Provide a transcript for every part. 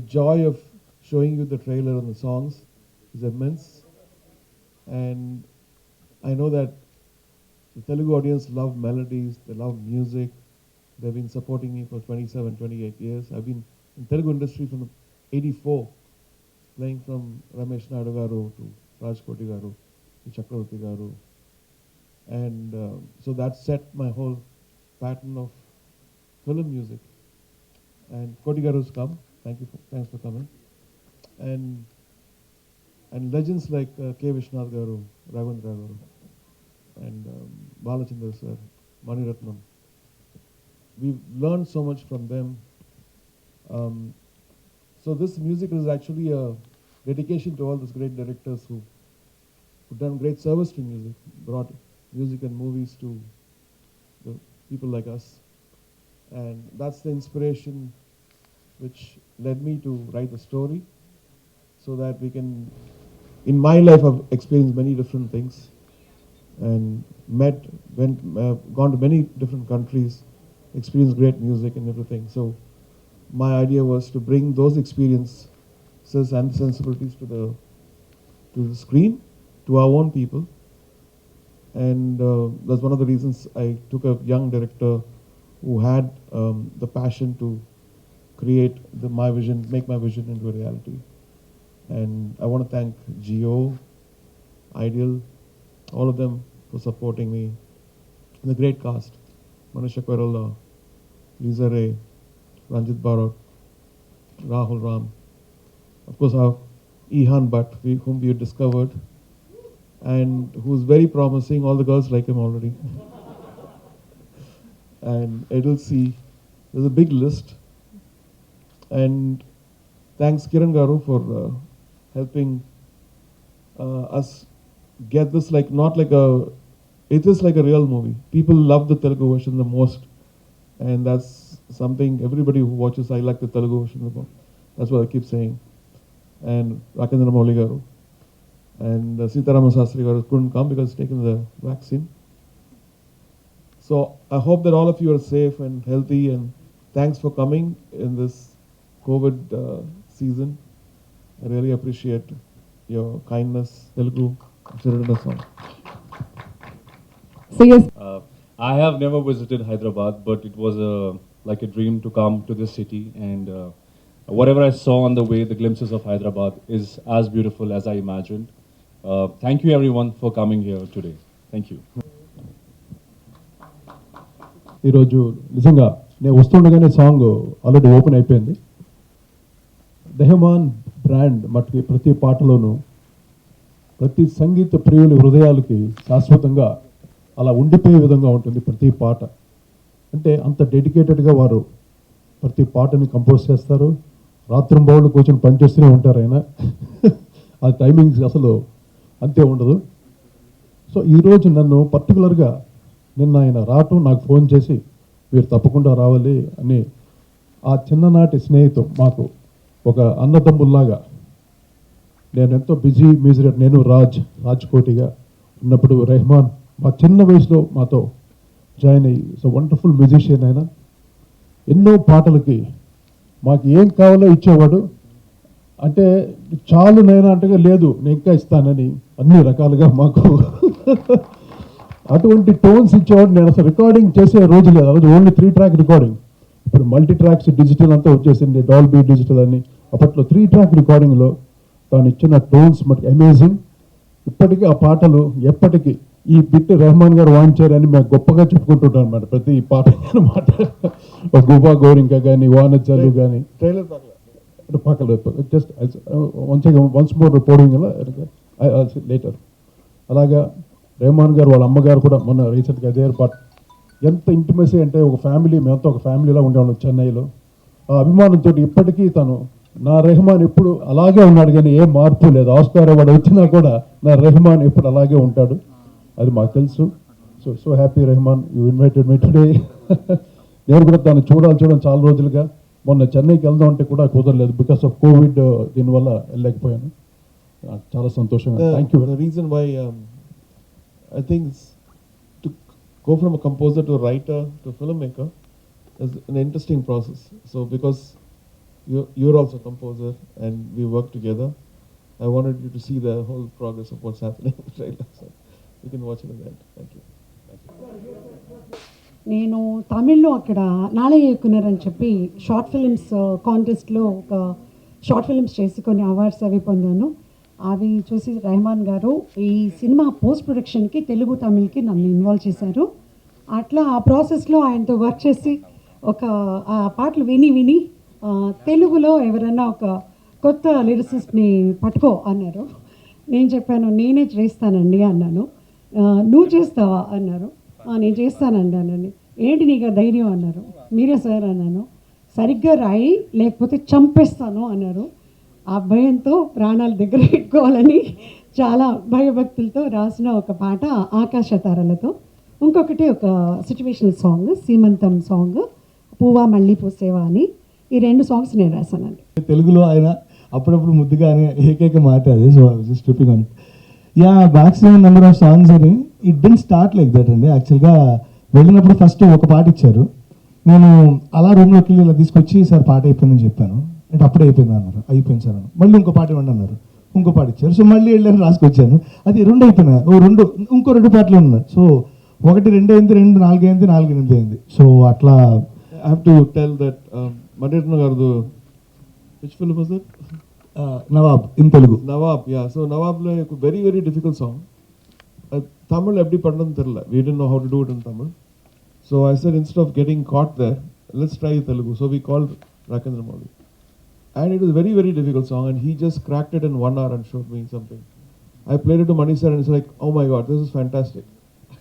the joy of showing you the trailer and the songs is immense. And I know that the Telugu audience love melodies, they love music. They've been supporting me for 27, 28 years. I've been in Telugu industry from 84, playing from Ramesh Naidu garu to Raj Koti garu to Chakravarti garu. And so that set my whole pattern of film music. And Koti garu's come. Thanks for coming. And legends like K. Vishnath garu, Raghavendra garu, and Balachandra sir, Mani Ratnam. We've learned so much from them. So this music is actually a dedication to all those great directors who've done great service to music, brought music and movies to the people like us. And that's the inspiration which led me to write the story, so that we can, in my life I've experienced many different things and gone to many different countries, experienced great music and everything. So my idea was to bring those experiences and sensibilities to the screen, to our own people. And that's one of the reasons I took a young director who had the passion to create make my vision into a reality. And I want to thank Geo, Ideal, all of them for supporting me. And the great cast, Manisha Koirala, Lisa Ray, Ranjit Barot, Rahul Ram. Of course, our Ihan Bhatt, whom we discovered, and who's very promising. All the girls like him already. And Edel C. There's a big list. And thanks Kiran Garu for helping us get this it is like a real movie. People love the Telugu version the most. And that's something everybody who watches, I like the Telugu version the most. That's what I keep saying. And Rakendra Mouli Garu and Sitaraman Sastry Garu couldn't come because he's taken the vaccine. So I hope that all of you are safe and healthy, and thanks for coming in this COVID season. I really appreciate your kindness. Telugu, Chirudana song. So yes, I have never visited Hyderabad, but it was like a dream to come to this city, and whatever I saw on the way, the glimpses of Hyderabad is as beautiful as I imagined. Thank you everyone for coming here today. Thank you. ఈరోజు నిజంగా నేను వస్తుండగానే song already open అయిపోయింది. Rahman brand మట్టుకి ప్రతి పాటలోనూ ప్రతి సంగీత ప్రియుల హృదయాలకి శాశ్వతంగా అలా ఉండిపోయే విధంగా ఉంటుంది ప్రతి పాట. అంటే అంత డెడికేటెడ్గా వారు ప్రతి పాటని కంపోజ్ చేస్తారు. రాత్రింబౌళ్ళు కూర్చొని పనిచేస్తూనే ఉంటారు ఆయన. ఆ టైమింగ్స్ అసలు అంతే ఉండదు. సో ఈరోజు నన్ను పర్టికులర్గా నిన్న ఆయన రావటం, నాకు ఫోన్ చేసి మీరు తప్పకుండా రావాలి అని, ఆ చిన్ననాటి స్నేహితం మాకు ఒక అన్నదమ్ముల్లాగా. నేను ఎంతో బిజీ మ్యూజిక్, నేను రాజ్కోటిగా ఉన్నప్పుడు రెహమాన్ మా చిన్న వయసులో మాతో జాయిన్ అయ్యి, సో వండర్ఫుల్ మ్యూజిషియన్ ఆయన. ఎన్నో పాటలకి మాకు ఏం కావాలో ఇచ్చేవాడు. అంటే చాలు నేను అంటగా లేదు, నేను ఇంకా ఇస్తానని అన్ని రకాలుగా మాకు అటువంటి టోన్స్ ఇచ్చేవాడు. నేను అసలు రికార్డింగ్ చేసే రోజు లేదు, ఆ రోజు ఓన్లీ 3 ట్రాక్ రికార్డింగ్. ఇప్పుడు మల్టీ ట్రాక్స్ డిజిటల్ అంతా వచ్చేసింది, డాల్బీ డిజిటల్ అని. అప్పట్లో 3 ట్రాక్ రికార్డింగ్లో తాను ఇచ్చిన టోన్స్ మటుకు అమేజింగ్. ఇప్పటికీ ఆ పాటలు ఎప్పటికీ ఈ బిట్ రెహమాన్ గారు వాయించారని మేము గొప్పగా చెప్పుకుంటుంటాం అనమాట. ప్రతి పాట అనమాట, గుబా గోరింక కానీ, వానజల్లు కానీ, Trailer పక్కన just once more reporting later. అలాగా రెహమాన్ గారు వాళ్ళ అమ్మగారు కూడా మొన్న రీసెంట్గా అదే పాట. ఎంత ఇంటిమసీ అంటే ఒక ఫ్యామిలీ, మేమంతా ఒక ఫ్యామిలీలా ఉండేవాళ్ళం చెన్నైలో. ఆ అభిమానంతో ఇప్పటికీ తను, నా రెహమాన్ ఎప్పుడు అలాగే ఉన్నాడు కానీ ఏ మార్పు లేదు. ఆస్కార్ అవార్డు వచ్చినా కూడా నా రెహమాన్ ఎప్పుడు అలాగే ఉంటాడు, అది మాకు తెలుసు. So happy Rahman, you invited me today. నేను కూడా తను చూడడం చాలా రోజులుగా. మొన్న చెన్నైకి వెళ్దాం అంటే కూడా కుదరలేదు, బికాస్ ఆఫ్ కోవిడ్. దీనివల్ల వెళ్ళలేకపోయాను. నాకు చాలా సంతోషంగా. Thank you. The reason why I think to go from a composer to a writer to a filmmaker is an interesting process. So because you're also a composer, and we work together. I wanted you to see the whole progress of what's happening in the trailer. So you can watch it at the end. Thank you. నేను తమిళ్లో అక్కడ నాలయ్య ఇయకునర్ అని చెప్పి short films కాంటెస్ట్లో ఒక short films చేసి కొన్ని awards అవి పొందాను. అవి చూసి రెహమాన్ గారు ఈ సినిమా పోస్ట్ ప్రొడక్షన్కి తెలుగు తమిళ్కి నన్ను ఇన్వాల్వ్ చేశారు. అట్లా ఆ ప్రాసెస్లో ఆయనతో వర్క్ చేసి ఒక ఆ పాటలు విని విని తెలుగులో ఎవరైనా ఒక కొత్త లిరిసిస్ట్ని పట్టుకో అన్నారు. నేను చెప్పాను నేనే చేస్తానండి అన్నాను. నువ్వు చేస్తావా అన్నారు. నేను చేస్తానండి అన్నాను. ఏంటి నీకు ధైర్యం అన్నారు. మీరే సార్ అన్నాను. సరిగ్గా రాయి లేకపోతే చంపేస్తాను అన్నారు. ఆ భయంతో ప్రాణాలు దగ్గర పెట్టుకోవాలని చాలా భయభక్తులతో రాసిన ఒక పాట ఆకాశ తారలతో. ఇంకొకటి ఒక సిచ్యువేషనల్ సాంగ్ సీమంతం సాంగ్ పువ్వా మళ్ళీ పూసేవా అని. ఈ 2 సాంగ్స్ నేను రాశానండి. తెలుగులో ఆయన అప్పుడప్పుడు ముద్దుగా అనే ఏకైక మాట అది. So just tripping on ya maximum number of songs అని it didn't start like that అండి. యాక్చువల్గా వెళ్ళినప్పుడు ఫస్ట్ ఒక పాట ఇచ్చారు. నేను అలా రూమ్లోకి వెళ్ళి ఇలా తీసుకొచ్చి సార్ పాట అయిపోయిందని చెప్పాను. అంటే అప్పుడే అయిపోయింది అన్నారు. అయిపోయింది సార్ అన్నారు. మళ్ళీ ఇంకో పాట ఇవ్వండి అన్నారు. ఇంకో పాట ఇచ్చారు. సో మళ్ళీ వెళ్ళాను రాసుకొచ్చాను. అది 2 అయిపోయినాయి. ఇంకో 2 పాటలు ఉన్నాయి. సో 1 2 అయింది, 2 4 అయింది, 4 8 అయింది. సో అట్లా I have to tell that Maniratna Garu, which film was that? Nawab in Telugu. Nawab, yeah. So Nawab like a very very difficult song. Tamil eppadi padranum therilla. We didn't know how to do it in Tamil. So I said instead of getting caught there, let's try Telugu. So we called Rakendra Mouli. And it was a very very difficult song, and he just cracked it in 1 hour and showed me something. I played it to Mani sir and it's like, oh my god, this is fantastic.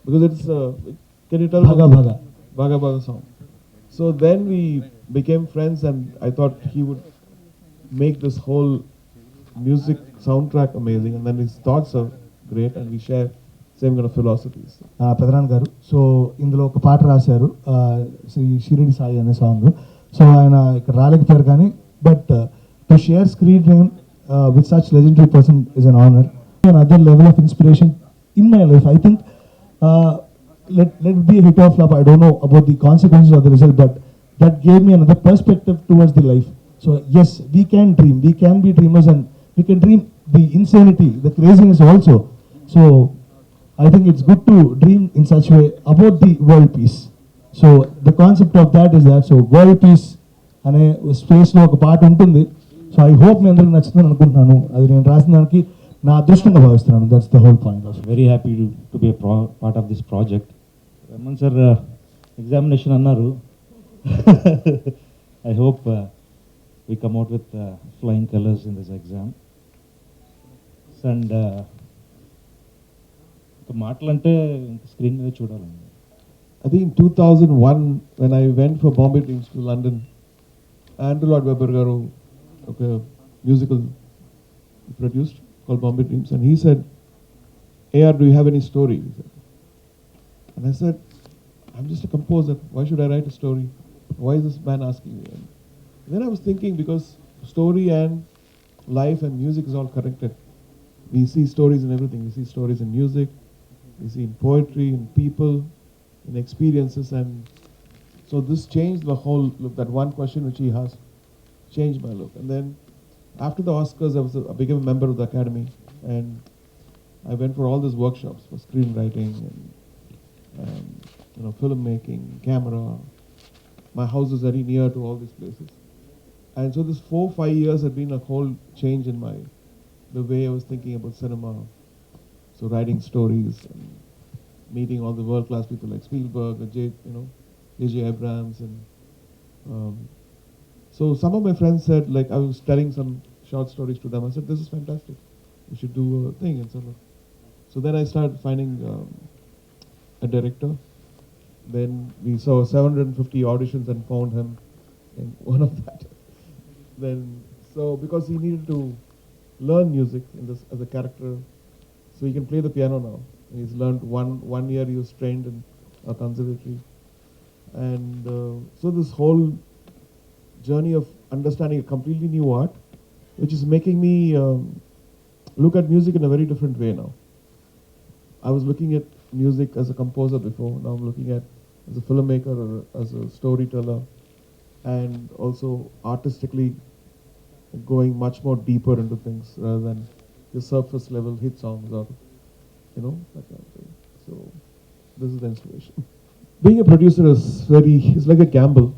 Because it's can you tell Bhaga Bhaga. Bhaga Bhaga song. So then we became friends, and I thought he would make this whole music soundtrack amazing, and then his thoughts are great, and we share same kind of philosophies. పెదరాన్ గారు so ఇందులో ఒక పాట రాశారు శ్రీ షిరిడి సాయి అనే song. So ఆయన ఇక్కడ రాలేకపోయారు కానీ but to share screen name with such legendary person is an honour. Other level of inspiration in my life. I think let it be a hit or flop. I don't know about the consequences of the result, but that gave me another perspective towards the life. So yes, we can dream. We can be dreamers, and we can dream the insanity, the craziness also. So I think it's good to dream in such way about the world peace. So the concept of that is that. So world peace అనే స్పేస్లో ఒక పాట ఉంటుంది. So I hope మీ అందరికి నచ్చుతుందని అనుకుంటున్నాను. అది నేను రాసిన దానికి నా అదృష్టంగా భావిస్తున్నాను. That's the whole point. Very happy to be part of this project. Raman sir examination అన్నారు. I hope we come out with flying colors in this exam. And ఇంకా మాటలంటే స్క్రీన్ మీద చూడాలండి. I think in 2001 when I went for Bombay Dreams to London, Andrew Lloyd Webber garu okay musical produced called Bombay Dreams, and he said, "AR, do you have any story?" He said. And I said, "I'm just a composer. Why should I write a story? Why is this man asking me?" And then I was thinking, because story and life and music is all connected. We see stories in everything. We see stories in music, we see in poetry, in people, in experiences, and so this changed the whole look. That one question which he asked changed my look. And then after the Oscars, I became a member of the Academy, and I went for all these workshops for screenwriting and filmmaking, camera. My house is very near to all these places. And so this 4-5 years had been a whole change in the way I was thinking about cinema. So writing stories and meeting all the world-class people like Spielberg, J.J. Abrams, and so some of my friends said, like, I was telling some short stories to them. I said, "This is fantastic. We should do a thing." And so then I started finding a director. Then we saw 750 auditions and found him in one of that. Then, so because he needed to learn music in this as a character, so he can play the piano now. He's learned one year. He was trained in a conservatory, and so this whole journey of understanding a completely new art, which is making me look at music in a very different way now. I was looking at music as a composer before. Now I'm looking at as a filmmaker or as a storyteller, and also artistically going much more deeper into things rather than the surface level hit songs or, you know, that kind of thing. So this is the inspiration. Being a producer is like a gamble.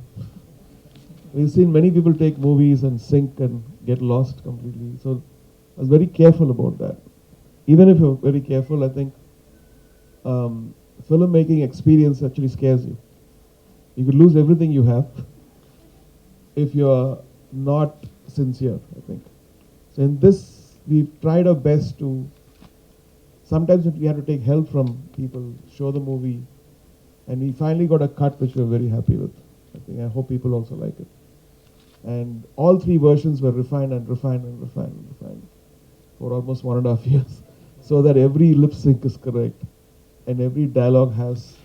We've seen many people take movies and sink and get lost completely. So I was very careful about that. Even if you're very careful, I think filmmaking experience actually scares you. You could lose everything you have if you're not sincere, I think. So in this, we've tried our best to, sometimes we had to take help from people, show the movie, and we finally got a cut which we're very happy with. I hope people also like it. And all three versions were refined and refined and refined and refined for almost 1.5 years, so that every lip sync is correct and every dialogue has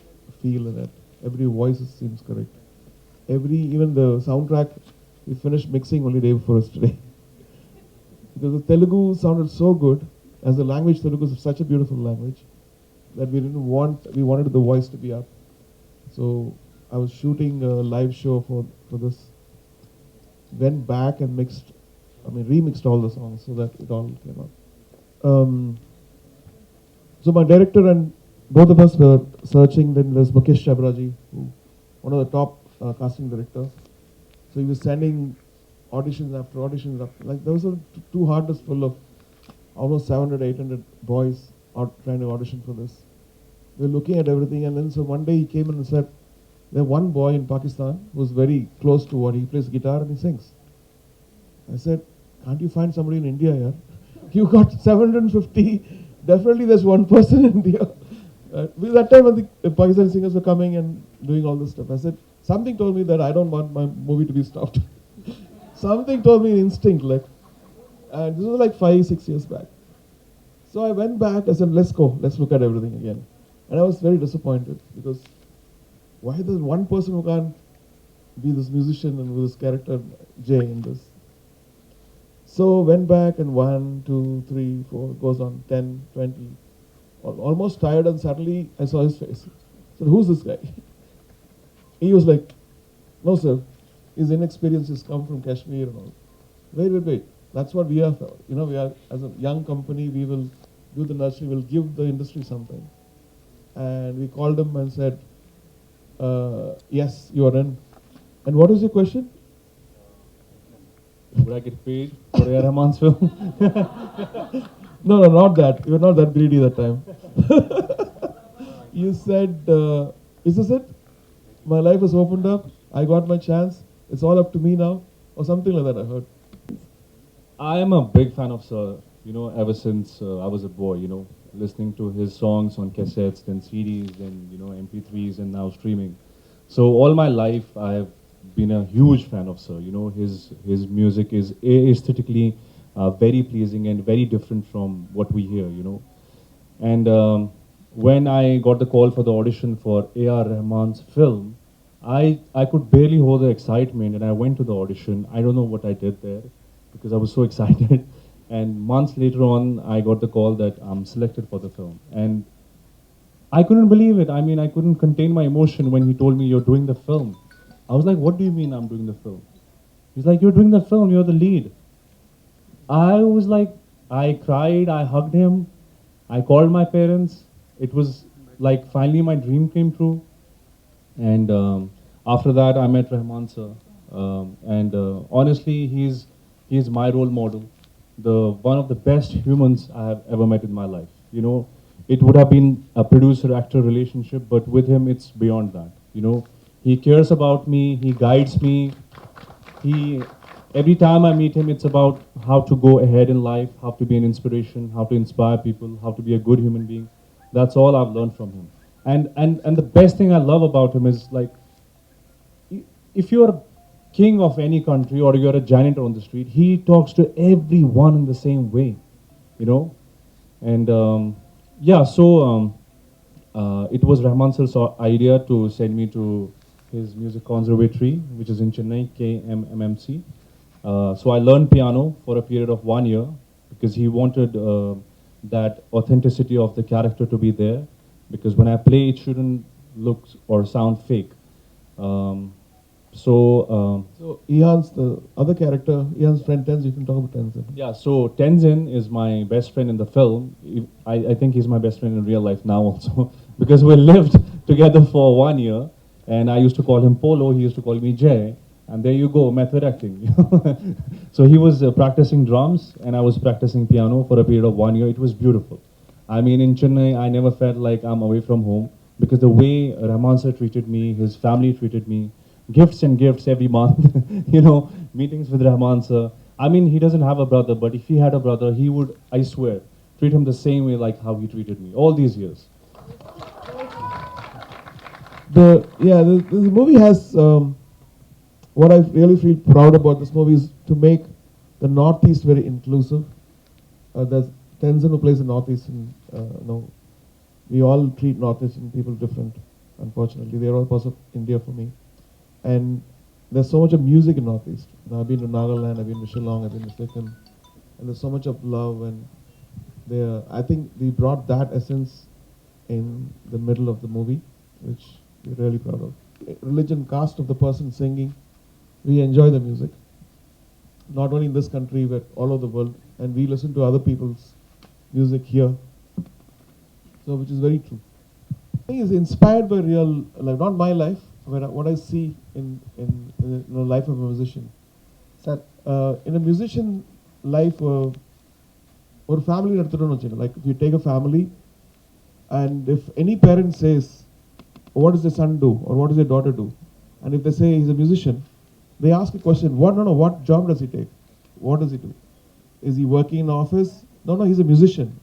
feel in it. Every voice seems correct. Even the soundtrack, we finished mixing only day before yesterday. Because the Telugu sounded so good, as a language, Telugu is such a beautiful language, that we wanted the voice to be up. So I was shooting a live show for this. Went back and remixed all the songs so that it all came out. So my director and both of us were searching. Then there's Mukesh Chabraji, one of the top casting directors. So he was sending auditions after auditions after. Like there was two hardest full of almost 700, 800 boys trying to audition for this. We were looking at everything, and then so one day he came in and said, "There's one boy in Pakistan who's very close to what he plays guitar and he sings." I said, "Can't you find somebody in India here? You got 750. Definitely there's one person in India." Because that time the Pakistani singers were coming and doing all this stuff. I said, something told me that I don't want my movie to be stopped. Something told me instinct, and this was like 5-6 years back. So I went back, I said, let's look at everything again. And I was very disappointed because why there's one person who can't be this musician and with this character Jay in this? So went back and 1, 2, 3, 4, goes on 10, 20, almost tired, and suddenly I saw his face. I said, "Who's this guy?" He was like, "No sir, his inexperience has come from Kashmir and all." Wait. That's what we are for. We are, as a young company, we will do the nursery, we'll give the industry something. And we called him and said, "Yes, you are in." And what is your question? Would I get paid for A.R. Rahman's film? No, not that. You were not that greedy that time. You said, "Is this it? My life has opened up. I got my chance. It's all up to me now," or something like that. I heard. I am a big fan of Sir, ever since I was a boy, listening to his songs on cassettes, then CDs, then, MP3s, and now streaming. So all my life, I have been a huge fan of Sir. His music is aesthetically very pleasing and very different from what we hear, And when I got the call for the audition for A.R. Rahman's film, I could barely hold the excitement, and I went to the audition. I don't know what I did there, because I was so excited. And months later on, I got the call that I'm selected for the film. And I couldn't believe it. I couldn't contain my emotion when he told me, "You're doing the film." I was like, "What do you mean I'm doing the film?" He's like, "You're doing the film, you're the lead." I was like, I cried, I hugged him, I called my parents. It was like finally my dream came true. And after that, I met Rahman sir. Honestly, he's my role model, one of the best humans I have ever met in my life. It would have been a producer-actor relationship, but with him, it's beyond that. He cares about me, he guides me. Every time I meet him, it's about how to go ahead in life, how to be an inspiration, how to inspire people, how to be a good human being. That's all I've learned from him. And the best thing I love about him is, like, if you're a king of any country or you're a janitor on the street, he talks to everyone in the same way, And it was Rahman sir's idea to send me to his music conservatory, which is in Chennai, KMMC. So I learned piano for a period of 1 year because he wanted that authenticity of the character to be there. Because when I play, it shouldn't look or sound fake. So, So Ian's the other character, Ian's friend Tenzin. You can talk about Tenzin. yeah, so Tenzin is my best friend in the film. I think he's my best friend in real life now also because we lived together for 1 year, and I used to call him Polo, he used to call me Jay, and there you go, method acting. So he was practicing drums, and I was practicing piano for a period of 1 year. It was beautiful. I mean, in Chennai, I never felt like I'm away from home because the way Rahman sir treated me, his family treated me, gifts and gifts every month, meetings with Rahman sir. I mean, he doesn't have a brother, but if he had a brother, he would, I swear, treat him the same way like how he treated me all these years. The movie has what I really feel proud about this movie is to make the Northeast very inclusive. There's Tenzin who plays the Northeastern. We all treat Northeastern people different. Unfortunately, they're all parts of India for me. And there's so much of music in Northeast. I've been to Nagaland, I've been to Shillong, I've been to Sikkim, and there's so much of love. And I think we brought that essence in the middle of the movie, which we're really proud of. Religion, caste of the person singing, we enjoy the music. Not only in this country, but all over the world. And we listen to other people's music here. So, which is very true. I think it's inspired by real life, not my life, but what I see in the life of a musician. Sir, In a musician life, or family, like if you take a family, and if any parent says, what does the son do, or what does your daughter do? And if they say he's a musician, they ask a question, what job does he take? What does he do? Is he working in an office? No, he's a musician.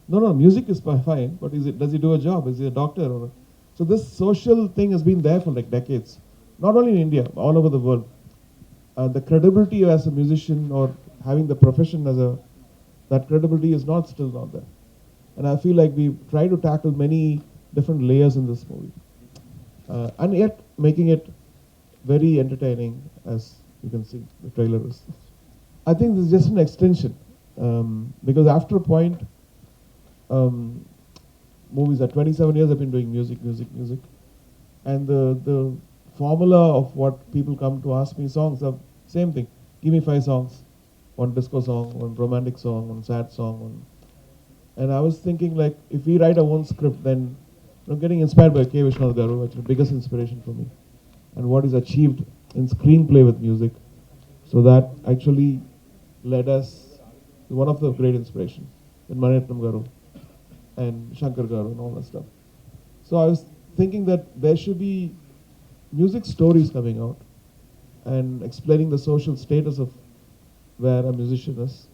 No, music is fine, but does he do a job? Is he a doctor? So this social thing has been there for like decades. Not only in India, all over the world. The credibility as a musician or having the profession that credibility is still not there. And I feel like we try to tackle many different layers in this movie. And yet making it very entertaining, as you can see the trailer is. I think this is just an extension. Because after a point, movies are 27 years I've been doing music. And the formula of what people come to ask me, songs are same thing. Give me 5 songs. One disco song, one romantic song, one sad song. And I was thinking like, if we write our own script, then I'm getting inspired by K. Vishwanath Garu, actually the biggest inspiration for me. And what is achieved in screenplay with music. So that actually led us to one of the great inspirations in Maniratnam Garu and Shankar Garu and all that stuff. So I was thinking that there should be music stories coming out and explaining the social status of where a musician is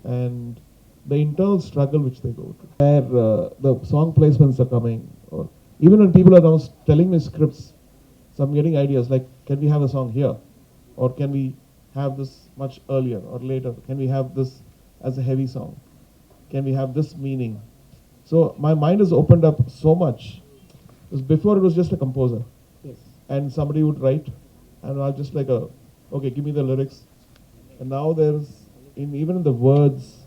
and the internal struggle which they go to. Where the song placements are coming, or even when people are now telling me scripts, so I'm getting ideas like, can we have a song here? Or can we have this much earlier or later? Can we have this as a heavy song? Can we have this meaning? So my mind has opened up so much. Because before it was just a composer. yes. And somebody would write, and I'll just like, okay, give me the lyrics. And now there's, even in the words,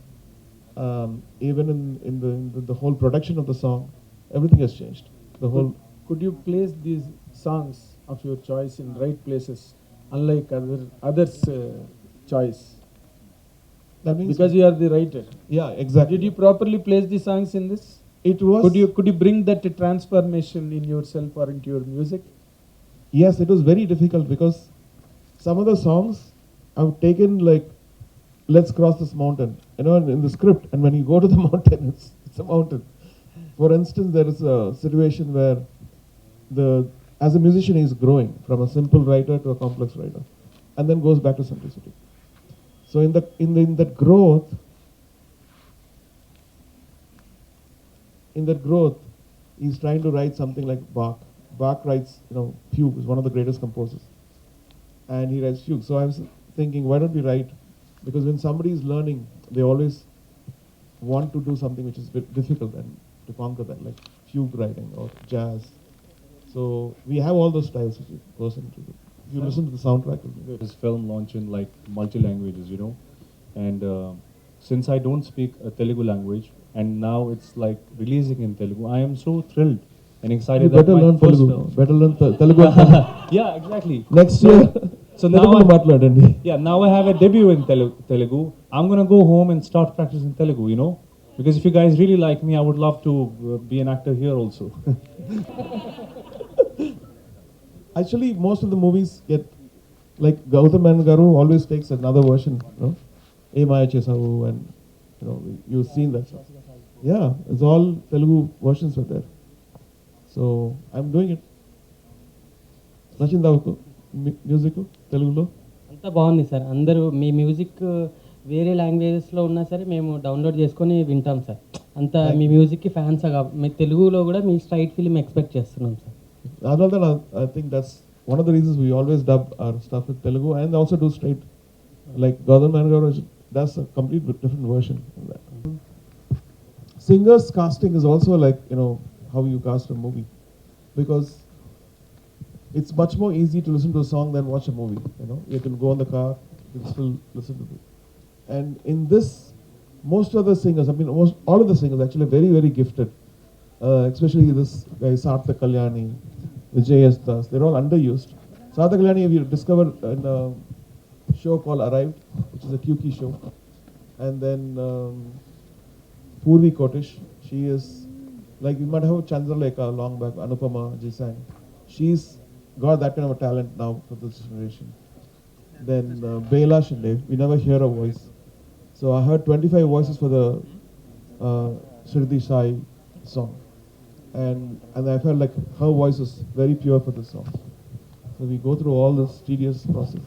even in the whole production of the song, everything has changed. The whole. Could you place these songs of your choice in right places, unlike others' choice? That means Because you are the writer. yeah, exactly. Did you properly place the songs in this? It was. Could you bring that transformation in yourself or into your music? Yes, it was very difficult because some of the songs I've taken like, let's cross this mountain, in the script, and when you go to the mountain, it's a mountain. For instance, there is a situation where as a musician he's growing from a simple writer to a complex writer, and then goes back to simplicity. So in that growth, he's trying to write something like Bach. Bach writes, fugue is one of the greatest composers, and he writes fugue. So I was thinking, why don't we write? Because when somebody is learning, they always want to do something which is a bit difficult and to conquer that, like fugue writing or jazz. So we have all those styles which goes into it. If you listen to the soundtrack, This film launched in like multi-languages, and since I don't speak a Telugu language, and now it's like releasing in Telugu, I am so thrilled and You excited that better my learn first Telugu. film. Better learn Telugu. Yeah, exactly. Next year, So now Telugu I, మాట్లాడండి. yeah, now I have a debut in Telugu. I'm gonna go home and start practicing Telugu, you know, because if you guys really like me, I would love to be an actor here also. Actually, most of the movies get, like Gautam Menon Garu always takes another version, you know, Ee Maya Chesavu, and you know, you've seen that stuff. Yeah, it's all Telugu versions are there. So I'm doing it. నచ్చిందా music తెలుగులో? అంతా బాగుంది sir. అందరూ మీ music వేరే లాంగ్వేజెస్లో ఉన్నా సరే మేము download చేసుకొని వింటాం సార్. అంతా మీ మ్యూజిక్కి ఫ్యాన్స్ మీ తెలుగులో కూడా మీ స్ట్రైట్ ఫిలిం ఎక్స్పెక్ట్ చేస్తున్నాం sir. Other than I think that's one of the reasons we always dub our stuff with Telugu and also do straight. Like Gautam Menon Garu does a complete different version of that. Singers casting is also like, you know, how you cast a movie, because it's much more easy to listen to a song than watch a movie. You know, you can go in the car, you can still listen to it. And in this, most of the singers, I mean, all of the singers actually are very, very gifted. Especially this guy Sarthak Kalyani, Vijay S. Das, they're all underused. Sarthak Kalyani, we discovered in a show called Arrived, which is a QQ show. And then Purvi Kotish, she is, like, we might have Chandralekha long back, Anupama Jisang. She's got that kind of a talent now for this generation. Then Bela Shinde, we never hear her voice. So I heard 25 voices for the Shriddhi Sai song. And I felt like her voice was very pure for this song. So we go through all this tedious process.